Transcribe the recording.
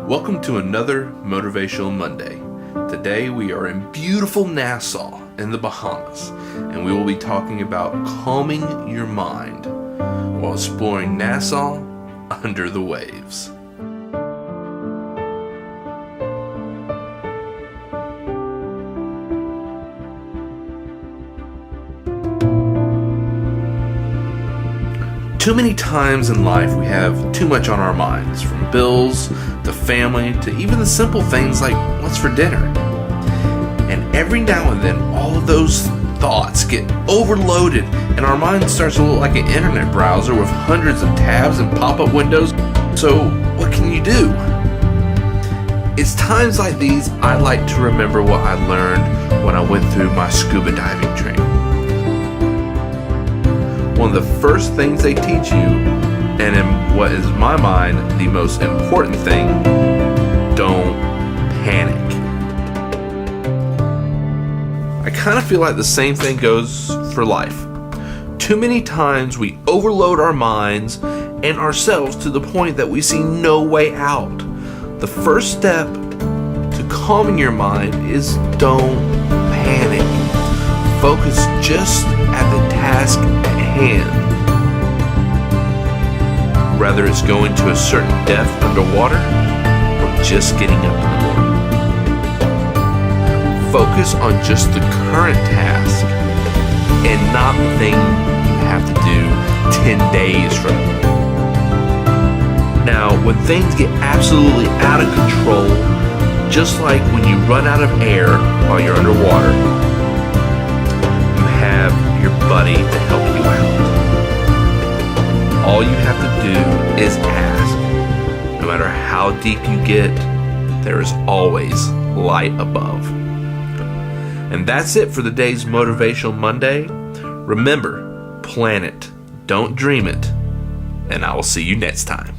Welcome to another Motivational Monday. Today we are in beautiful Nassau in the Bahamas, and we will be talking about calming your mind while exploring Nassau under the waves. Too many times in life we have too much on our minds, from bills to family to even the simple things like what's for dinner. And every now and then all of those thoughts get overloaded and our mind starts to look like an internet browser with hundreds of tabs and pop-up windows. So what can you do? It's times like these I like to remember what I learned when I went through my scuba diving training. One of the first things they teach you, and in what is my mind the most important thing, don't panic. I kind of feel like the same thing goes for life. Too many times we overload our minds and ourselves to the point that we see no way out. The first step to calming your mind is don't panic. Focus just at the task at hand. Whether it's going to a certain depth underwater or just getting up in the morning. Focus on just the current task and not the thing you have to do 10 days from now. Now, when things get absolutely out of control, just like when you run out of air while you're underwater, have your buddy to help you out. All you have to do is ask. No matter how deep you get, there is always light above. And that's it for the day's Motivational Monday. Remember, plan it, don't dream it, and I will see you next time.